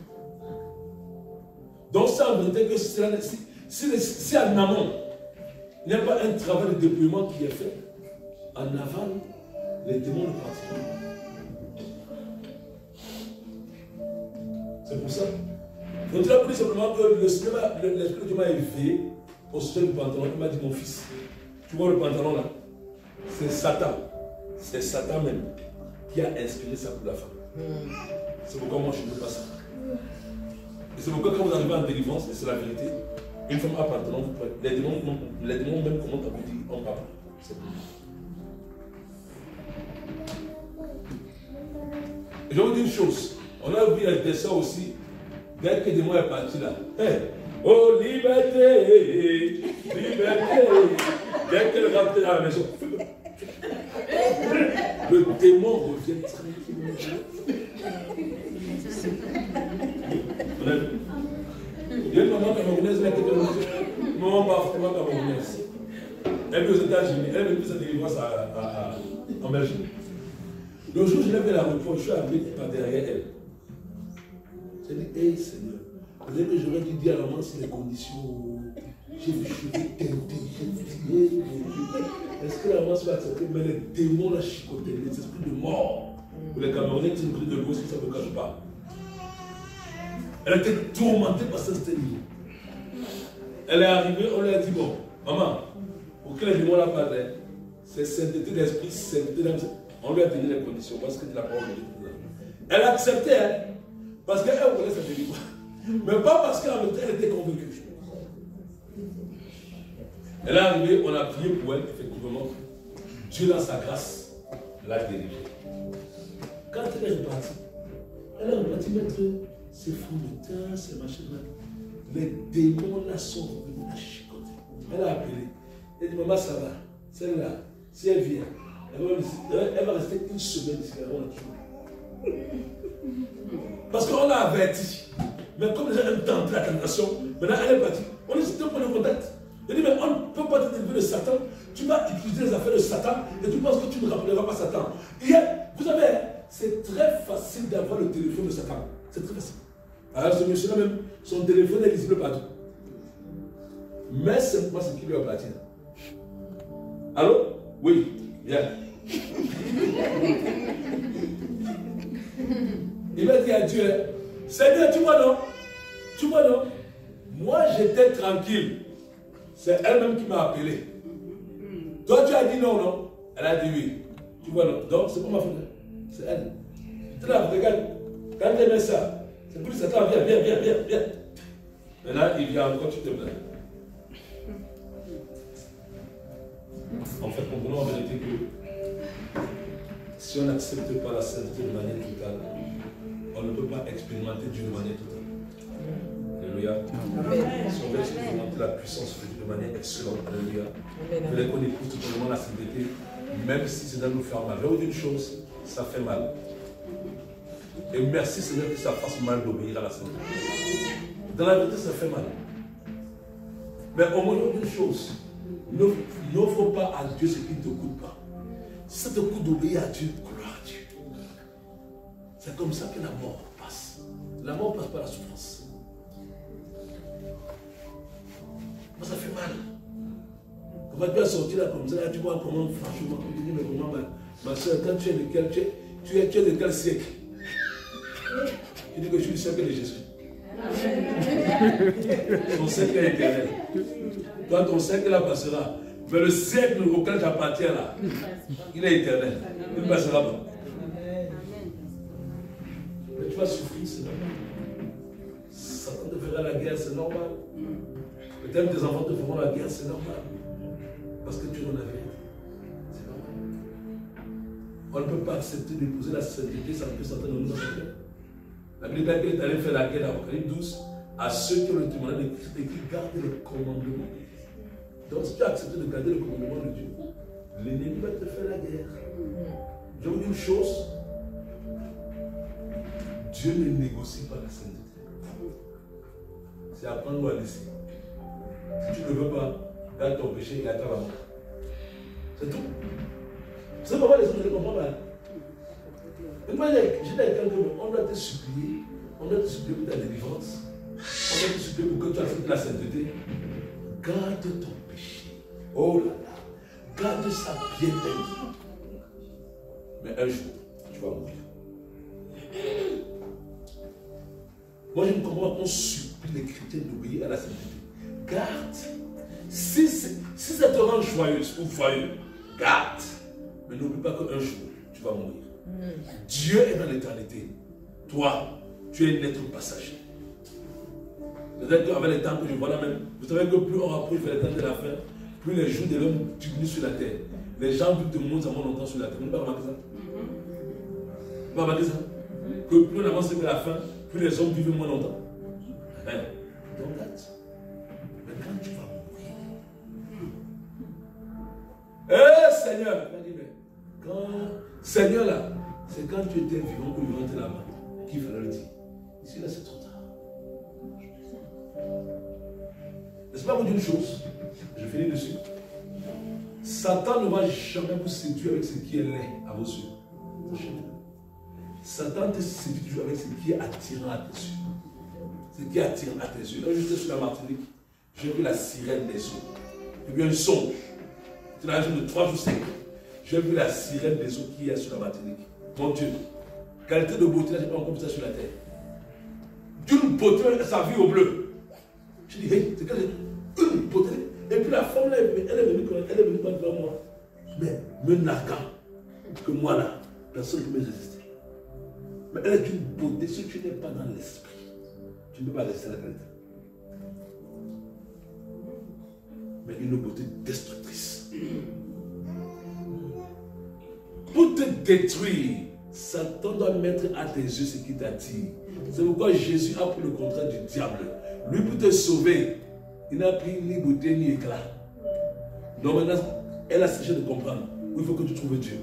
Donc, ça en vérité que si en amont, il n'y a pas un travail de déploiement qui est fait, en aval, les démons ne partiront pas. C'est pour ça. Donc, il a pris simplement que l'Esprit de Dieu m'a éveillé au sujet du pantalon. Il m'a dit, mon fils, tu vois le pantalon là, c'est Satan. C'est Satan même qui a inspiré ça pour la femme. C'est pourquoi moi je ne veux pas ça. Et c'est pourquoi quand vous arrivez en délivrance, et c'est la vérité, une femme a pantalon, les démons même commencent à vous dire, on parle. C'est bon. Et je vais vous dire une chose, on a vu des sœurs aussi, dès que le démon est parti là, hey, oh liberté, liberté, dès qu'elle rentre dans la maison, le démon revient tranquillement. Il y a une maman camerounaise qui était une maman parfaitement camerounaise. Elle est aux États-Unis, elle est venue sa délivrance en Belgique. Le jour où je l'ai fait la reproche, je suis arrivé par derrière elle. J'ai dit, hé Seigneur, peut-être que j'aurais dû dire à la maman si les conditions, j'ai vu cheveux teintés, j'ai vu. Est-ce que la maman soit acceptée? Mais les démons la chicotaient, les esprits de mort. Pour les Camerounais, c'est une clé de gauche, ça ne me cache pas. Elle était tourmentée par ce niveau. Elle est arrivée, on lui a dit, bon, maman, pour que les démons la parlent, c'est sainteté d'esprit, sainteté d'âme. On lui a donné les conditions, parce que c'est la parole de Dieu. Elle acceptait, hein, parce qu'elle voulait sa délivrance. Mais pas parce qu'elle était convaincue. Elle est arrivée, on a prié pour elle, effectivement. Dieu, dans sa grâce, l'a délivrée. Quand elle est repartie mettre ses fonds de teint, ses machins-là. Les démons là sont revenus la chicoter. Elle a appelé. Elle dit, maman, ça va. Celle-là, si elle vient, elle va rester une semaine ici. Parce qu'on l'a averti. Mais comme les gens aiment tenter la tentation, maintenant elle est partie. On est sur deux points de contact. Je dis, mais on ne peut pas te délivrer de Satan. Tu vas utiliser les affaires de Satan et tu penses que tu ne rappelleras pas Satan. Vous savez, c'est très facile d'avoir le téléphone de Satan. C'est très facile. Alors ce monsieur-là même, son téléphone est visible partout. Mais c'est moi ce qui lui appartient. Allô? Oui, bien. Il m'a dit à Dieu, Seigneur, tu vois non? Tu vois non? Moi j'étais tranquille. C'est elle-même qui m'a appelé. Toi tu as dit non, non? Elle a dit oui. Tu vois non? Donc c'est pas ma faute. C'est elle. Tu la regarde. Quand elle met ça, c'est plus Satan, viens. Maintenant il vient encore, tu te plains. En fait, comprenons en vérité que si on n'accepte pas la sainteté de manière totale, on ne peut pas expérimenter Dieu de manière totale. Alléluia. Si on veut expérimenter la puissance de Dieu de manière excellente, alléluia, il fallait qu'on écoute totalement la sainteté, même si c'est dans nous faire mal. Je vais vous dire une chose, ça fait mal. Et merci Seigneur que ça fasse mal d'obéir à la sainteté. Dans la vérité, ça fait mal. Mais au moins une chose, n'offre pas à Dieu ce qui ne te coûte pas. Si ça te coûte d'obéir à Dieu, gloire à Dieu. C'est comme ça que la mort passe. La mort passe par la souffrance. Moi, ça fait mal. Quand tu vas sortir là comme ça, là, tu vois comment, franchement, tu dis, mais comment, ma soeur, quand tu es de quel, tu es de quel siècle? Tu dis que je suis du siècle de Jésus. Ton siècle est éternel. Toi, ton siècle là passera. Mais le siècle auquel tu appartiens là, il est éternel. Il ne passera pas. Mais tu vas souffrir, c'est normal. Satan te fera la guerre, c'est normal. Peut-être tes enfants te feront la guerre, c'est normal. Parce que tu en as vérité. C'est normal. On ne peut pas accepter d'épouser la sainteté sans que Satan ne nous accepte. La Bible dit qu'il est allé faire la guerre dans Apocalypse 12 à ceux qui ont le témoignage de Christ et qui gardent le commandement. Donc si tu as accepté de garder le commandement de Dieu, l'ennemi va te faire la guerre. Je vous dis une chose, Dieu ne négocie pas la sainteté. C'est à prendre ou à laisser. Si tu ne veux pas, garde ton péché et attends la mort. C'est tout. C'est pourquoi les autres ne comprennent pas. J'ai dit à quelqu'un qu'on doit te supplier, on doit te supplier pour ta délivrance, on doit te supplier pour que tu acceptes la sainteté. Garde ton péché. Oh là là, garde ça bien intime. Mais un jour, tu vas mourir. Moi, je ne comprends pas qu'on supplie les chrétiens d'obéir à la sainteté. Garde. Si ça te rend joyeuse ou joyeux, garde. Mais n'oublie pas qu'un jour, tu vas mourir. Dieu est dans l'éternité. Toi, tu es un être passager. Peut-être qu'avec les temps que je vois là même, vous savez que plus on rapproche vers les temps de la fin, plus les jours de l'homme diminuent sur la terre. Les gens vivent de moins en moins longtemps sur la terre. Vous n'avez pas remarqué ça? Vous n'avez pas remarqué ça? Que plus on avance vers la fin, plus les hommes vivent moins longtemps. Donc, mais quand tu vas mourir, Seigneur, Seigneur là, c'est quand tu étais vivant ou vivant là-bas qu'il fallait le dire. Ici là, c'est trop tard. N'est-ce pas vous dire une chose? Je finis dessus. Satan ne va jamais vous séduire avec ce qui est laid à vos yeux. Satan te séduit toujours avec ce qui est attirant à tes yeux. Ce qui est attirant à tes yeux. Quand j'étais sur la Martinique, j'ai vu la sirène des eaux. J'ai vu un songe. C'était la journée de 3 jours 5. J'ai vu la sirène des eaux qui est sur la Martinique. Mon Dieu, qualité de beauté, là, je n'ai pas encore vu ça sur la terre. D'une beauté, sa vie au bleu. Je dis, hey, c'est une beauté. Et puis la femme là, elle est venue devant moi. Mais me narguant que moi là, personne ne peut me résister. Mais elle est d'une beauté, si tu n'es pas dans l'esprit, tu ne peux pas rester à la qualité. Mais une beauté destructrice. Pour te détruire, Satan doit mettre à tes yeux ce qui t'attire. C'est pourquoi Jésus a pris le contraire du diable. Lui, pour te sauver, il n'a pris ni beauté ni éclat. Donc maintenant, elle a cherché de comprendre où il faut que tu trouves Dieu.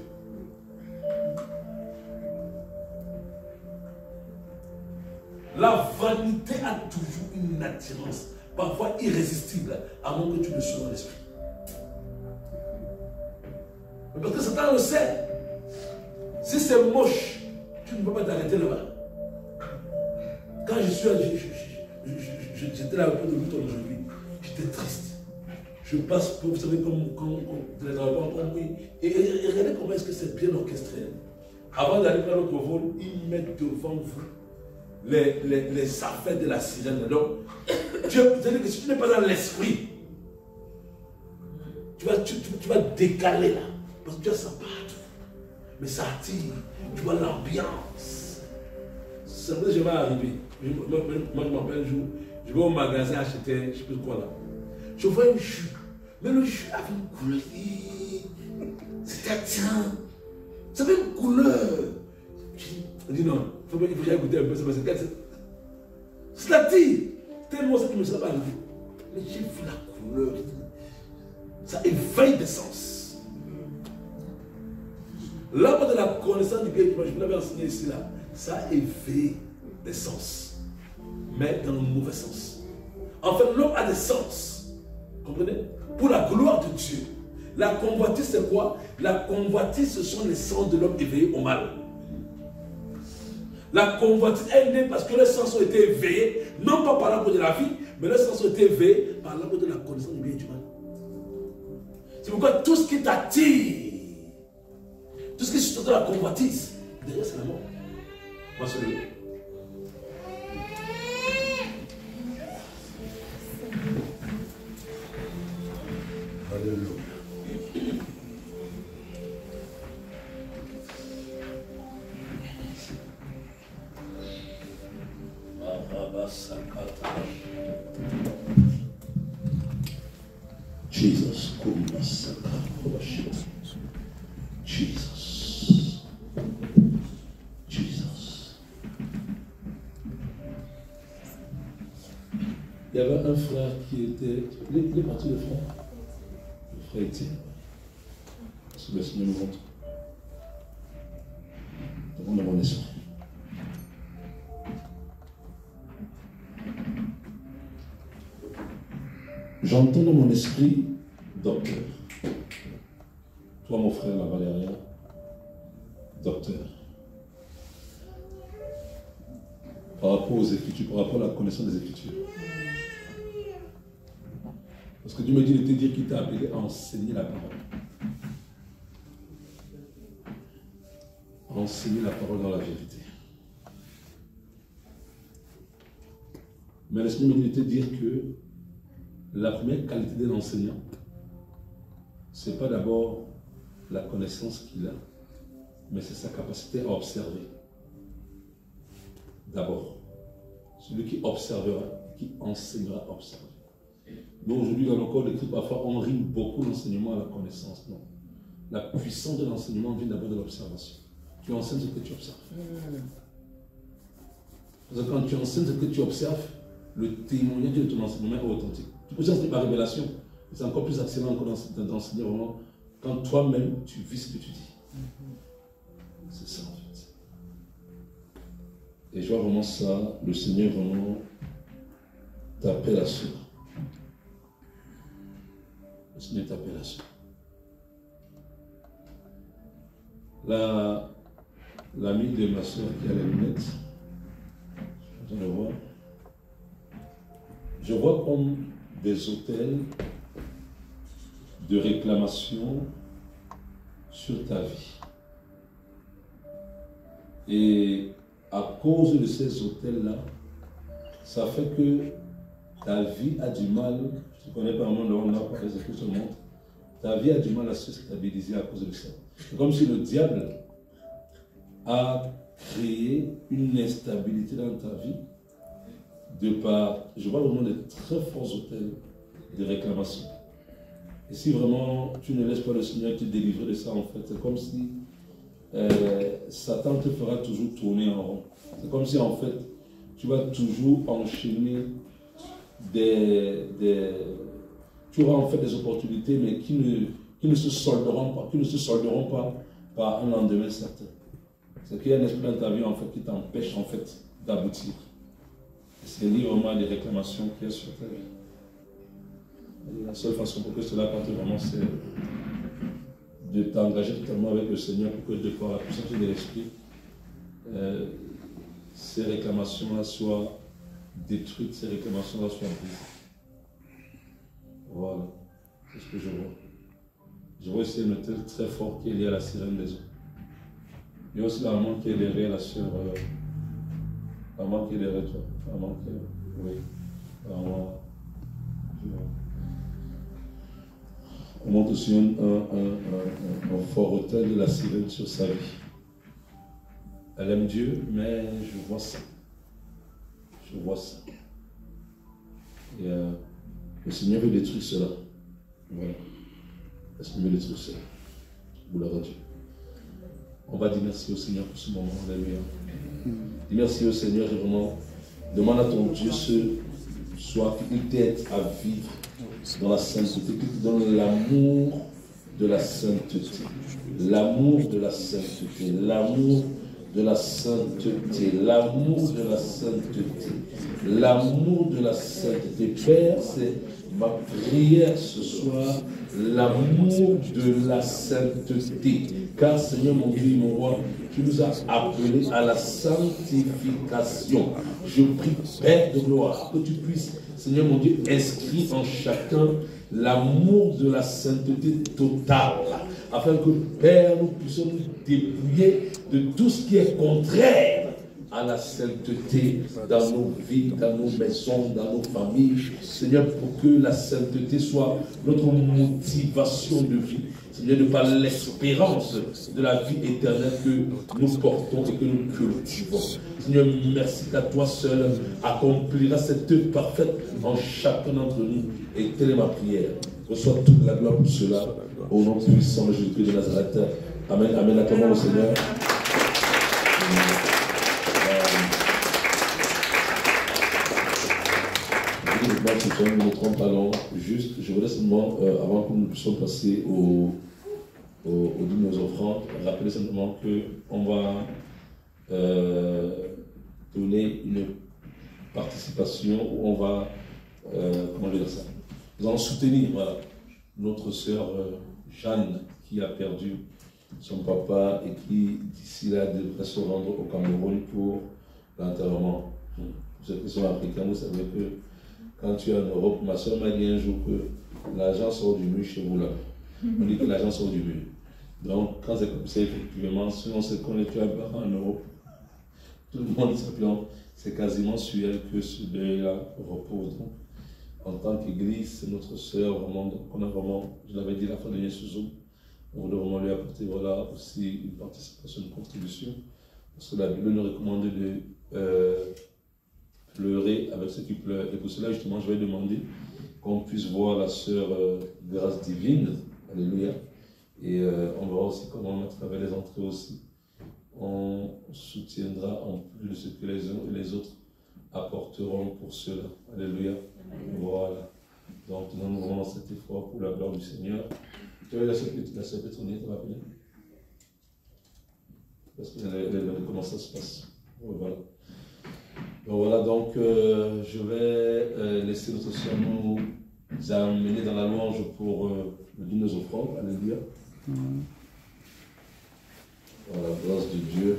La vanité a toujours une attirance, parfois irrésistible, à moins que tu le sois dans l'esprit. Parce que Satan le sait. Si c'est moche, tu ne peux pas t'arrêter là-bas. Quand j'étais là un peu de lutte aujourd'hui, j'étais triste. Je passe, vous savez, comme les enfants, et regardez comment est-ce que c'est bien orchestré. Avant d'aller prendre notre vol, ils mettent devant vous les affaires de la sirène. Donc, c'est-à-dire que si tu n'es pas dans l'esprit, tu vas décaler là. Parce que tu as ça partout. Mais ça attire. Tu vois l'ambiance. C'est vrai que je vais arriver. Moi, je m'appelle un jour. Je vais au magasin acheter, je ne sais plus quoi là. Je vois un jus. Mais le jus avait une couleur. C'était attirant. Ça avait une couleur. Je dis non, il faut que j'aille goûter un peu. C'est attire. Tellement ça qui ne me serait pas arrivé. Mais j'ai vu la couleur. Ça éveille des sens. L'arbre de la connaissance du bien et du mal, je vous l'avais enseigné ici là, ça éveille des sens, mais dans le mauvais sens. En fait, l'homme a des sens, comprenez? Pour la gloire de Dieu. La convoitise, c'est quoi? La convoitise, ce sont les sens de l'homme éveillé au mal. La convoitise est née parce que les sens ont été éveillés, non pas par l'amour de la vie, mais les sens ont été éveillés par l'amour de la connaissance du bien et du mal. C'est pourquoi tout ce qui t'attire, tout ce qui se dans la convoitise, derrière c'est la mort. Moi, c'est lui. Alléluia. Jesus, Jesus, Jesus. Il y avait un frère qui était. Il est parti, le frère. Le frère Étienne. Parce que le Seigneur nous montre. Devant le bon esprit. J'entends dans mon esprit, docteur. Toi, mon frère, là-bas derrière, docteur. Par rapport aux Écritures, par rapport à la connaissance des Écritures. Parce que Dieu me dit de te dire qu'il t'a appelé à enseigner la parole. À enseigner la parole dans la vérité. Mais l'Esprit me dit de te dire que la première qualité d'un enseignant, ce n'est pas d'abord la connaissance qu'il a, mais c'est sa capacité à observer. D'abord, celui qui observera, qui enseignera à observer. Nous, aujourd'hui, dans le corps de Christ, parfois, on rime beaucoup l'enseignement à la connaissance. Non. La puissance de l'enseignement vient d'abord de l'observation. Tu enseignes ce que tu observes. Parce que quand tu enseignes ce que tu observes, le témoignage de ton enseignement est authentique. Tu peux enseigner par révélation. C'est encore plus excellent encore d'enseigner vraiment quand toi-même tu vis ce que tu dis. C'est ça en fait. Et je vois vraiment ça, le Seigneur vraiment t'appelle à cela. Le Seigneur t'appelle à cela. L'ami de ma soeur qui a les lunettes, je le vois. Je vois comme des autels de réclamation sur ta vie. Et à cause de ces autels-là, ça fait que ta vie a du mal, je ne connais pas vraiment le monde là, parce que je te montre, ta vie a du mal à se stabiliser à cause de ça. C'est comme si le diable a créé une instabilité dans ta vie de par, je vois vraiment des très forts autels de réclamation. Et si vraiment tu ne laisses pas le Seigneur te délivrer de ça, en fait, c'est comme si Satan te fera toujours tourner en rond. C'est comme si, en fait, tu vas toujours enchaîner tu auras en fait des opportunités, mais qui ne se solderont pas par un lendemain certain. C'est qu'il y a un esprit dans ta vie, en fait, qui t'empêche, en fait, d'aboutir. C'est librement des réclamations qu'il y a sur ta vie. Et la seule façon pour que cela parte vraiment, c'est de t'engager totalement avec le Seigneur pour que de par la puissance de l'Esprit, ces réclamations-là soient détruites, ces réclamations-là soient brisées. Voilà, c'est ce que je vois. Je vois ici un hôtel très fort qui est lié à la sirène des eaux. Il y a aussi la maman qui est derrière la sœur. La maman qui est derrière toi. La maman qui est. Oui. La maman. On montre aussi un fort hôtel de la sirène sur sa vie. Elle aime Dieu, mais je vois ça. Je vois ça. Et le Seigneur veut détruire cela. Voilà. Le Seigneur veut détruire cela. Gloire à Dieu. On va dire merci au Seigneur pour ce moment. Alléluia. Dis merci au Seigneur et vraiment demande à ton Dieu ce soir qu'il t'aide à vivre dans la sainteté, qu'il te donne l'amour de la sainteté. L'amour de la sainteté. L'amour de la sainteté, l'amour de la sainteté, l'amour de la sainteté. Père, c'est ma prière ce soir, l'amour de la sainteté. Car Seigneur mon Dieu, mon roi, tu nous as appelés à la sanctification. Je prie, Père de gloire, que tu puisses, Seigneur mon Dieu, inscrire en chacun l'amour de la sainteté totale, afin que, Père, nous puissions nous dépouiller de tout ce qui est contraire à la sainteté dans nos vies, dans nos maisons, dans nos familles. Seigneur, pour que la sainteté soit notre motivation de vie. Seigneur, de par l'espérance de la vie éternelle que nous portons et que nous cultivons. Seigneur, merci qu'à toi seul accomplira cette œuvre parfaite en chacun d'entre nous. Et telle est ma prière. Reçois toute la gloire pour cela. Au nom puissant de Jésus-Christ de Nazareth. Amen. Amen. Acclamons au Seigneur. Je ne me trompe pas, non. Juste, je voudrais seulement, avant que nous puissions passer au dîner aux offrandes, rappeler simplement qu'on va donner une participation où on va, comment je vais dire ça, nous allons soutenir notre sœur Jeanne qui a perdu son papa et qui d'ici là devrait se rendre au Cameroun pour l'enterrement. Pour ceux qui sont africains, vous savez que quand tu es en Europe, ma soeur m'a dit un jour que l'argent sort du mur chez vous là. On dit que l'argent sort du mur. Donc, quand c'est comme ça, effectivement, si on se connaît, tu as en Europe, tout le monde s'appelle, c'est quasiment sur elle que ce deuil-là repose. Donc, en tant qu'église, c'est notre sœur, vraiment, donc on a vraiment, je l'avais dit la fois dernière sur Zoom, on voulait vraiment lui apporter voilà, aussi une participation, une contribution, parce que la Bible nous recommande de pleurer avec ceux qui pleurent. Et pour cela, justement, je vais demander qu'on puisse voir la sœur Grâce Divine, alléluia, et on verra aussi comment, à travers les entrées aussi, on soutiendra en plus de ce que les uns et les autres apporteront pour cela. Alléluia. Voilà. Donc nous allons vraiment cet effort pour la gloire du Seigneur. Tu as la sœur Pétronier, tu vas appeler? Parce qu'elle a comment ça se passe. Voilà. Donc voilà, donc je vais laisser notre sœur nous amener dans la louange pour le dîner aux offrandes. Alléluia. Voilà, grâce de Dieu.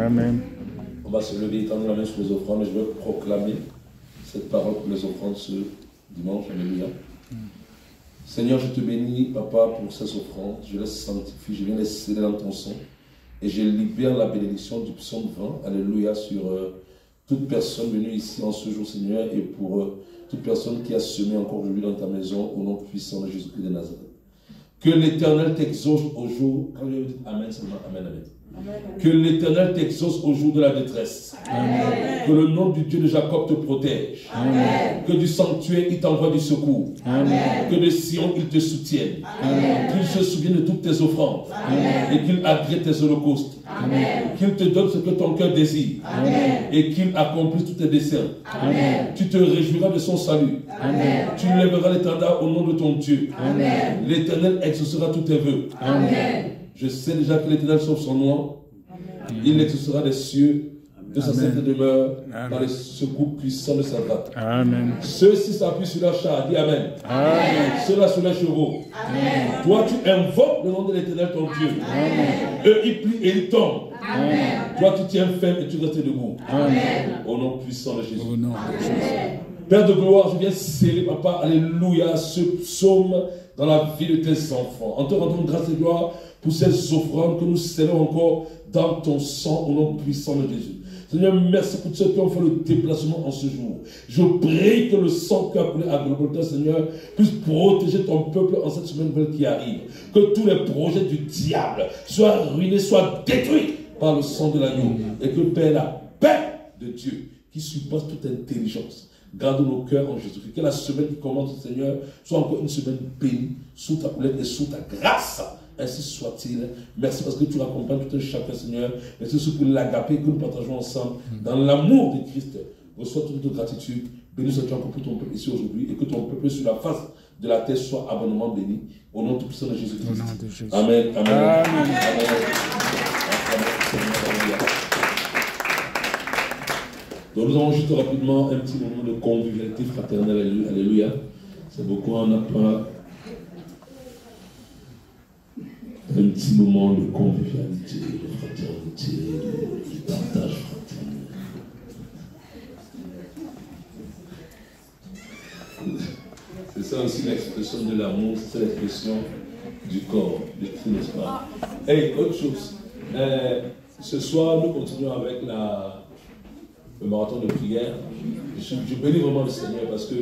Amen. On va se lever, étendre la main sur les offrandes. Je veux proclamer cette parole pour les offrandes ce dimanche. Alléluia. Seigneur, je te bénis, Papa, pour ces offrandes. Je les sanctifie, je viens les sceller dans ton sang. Et je libère la bénédiction du psaume 20. Alléluia, sur toute personne venue ici en ce jour, Seigneur, et pour toute personne qui a semé encore aujourd'hui dans ta maison, au nom puissant de Jésus-Christ de Nazareth. Que l'Éternel t'exauce au jour, quand je dis Amen seulement, Amen, Amen. Amen. Que l'Éternel t'exauce au jour de la détresse. Amen. Que le nom du Dieu de Jacob te protège. Amen. Que du sanctuaire il t'envoie du secours. Amen. Que de Sion il te soutienne. Qu'il se souvienne de toutes tes offrandes. Amen. Et qu'il agrée tes holocaustes. Qu'il te donne ce que ton cœur désire. Amen. Et qu'il accomplisse tous tes desseins. Amen. Tu te réjouiras de son salut. Amen. Tu lèveras l'étendard au nom de ton Dieu. L'Éternel exaucera tous tes vœux. Amen. Je sais déjà que l'Éternel sauve son nom. Il exaucera des cieux de sa sainte demeure dans les secours puissants de sa droite. Amen. Ceux-ci s'appuient sur leur char. Dis Amen. Amen. Ceux-là sur leurs chevaux. Amen. Toi, tu invoques le nom de l'Éternel, ton Dieu. Amen. Eux, ils plient et ils tombent. Amen. Toi, tu tiens ferme et tu restes debout. Amen. Au nom puissant de Jésus. Au nom de Jésus. Père de gloire, je viens sceller, Papa, alléluia, ce psaume dans la vie de tes enfants. En te rendant grâce et gloire pour ces offrandes que nous scellons encore dans ton sang, au nom puissant de Jésus. Seigneur, merci pour ceux qui ont fait le déplacement en ce jour. Je prie que le sang qui a coulé à Golgotha, Seigneur, puisse protéger ton peuple en cette semaine nouvelle qui arrive. Que tous les projets du diable soient ruinés, soient détruits par le sang de l'agneau. Et que, Père, la paix de Dieu, qui surpasse toute intelligence, garde nos cœurs en Jésus-Christ. Que la semaine qui commence, Seigneur, soit encore une semaine bénie, sous ta houlette et sous ta grâce. Ainsi soit-il. Merci parce que tu accompagnes tout un chacun, Seigneur. Merci aussi pour l'agapé que nous partageons ensemble dans l'amour de Christ. Reçois toute notre gratitude. Bénis sois-tu encore pour ton peuple ici aujourd'hui et que ton peuple sur la face de la terre soit abondamment béni. Au nom tout puissant de Jésus-Christ. Amen. Amen. Amen. Amen. Donc nous avons juste rapidement un petit moment de convivialité fraternelle. Alléluia. C'est beaucoup, on n'a pas un petit moment de convivialité, de fraternité, de partage fraternel. C'est ça aussi l'expression de l'amour, c'est l'expression du corps, du Christ, n'est-ce pas? Et autre chose, ce soir nous continuons avec le marathon de prière. Je bénis vraiment le Seigneur parce que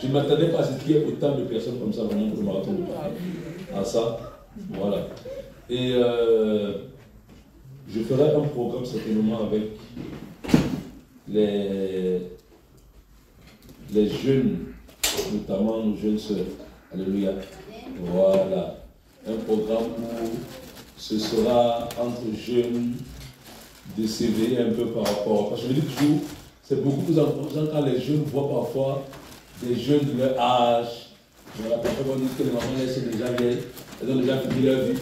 je ne m'attendais pas à ce qu'il y ait autant de personnes comme ça vraiment pour le marathon de prière. À ça, voilà. Et je ferai un programme certainement avec les jeunes, notamment nos jeunes sœurs. Alléluia. Voilà. Un programme où ce sera entre jeunes de s'éveiller un peu par rapport. Parce que je me dis toujours, c'est beaucoup plus important quand les jeunes voient parfois des jeunes de leur âge. Voilà, parfois on dit que les mamans elles sont déjà vieilles, elles ont déjà fini leur vie.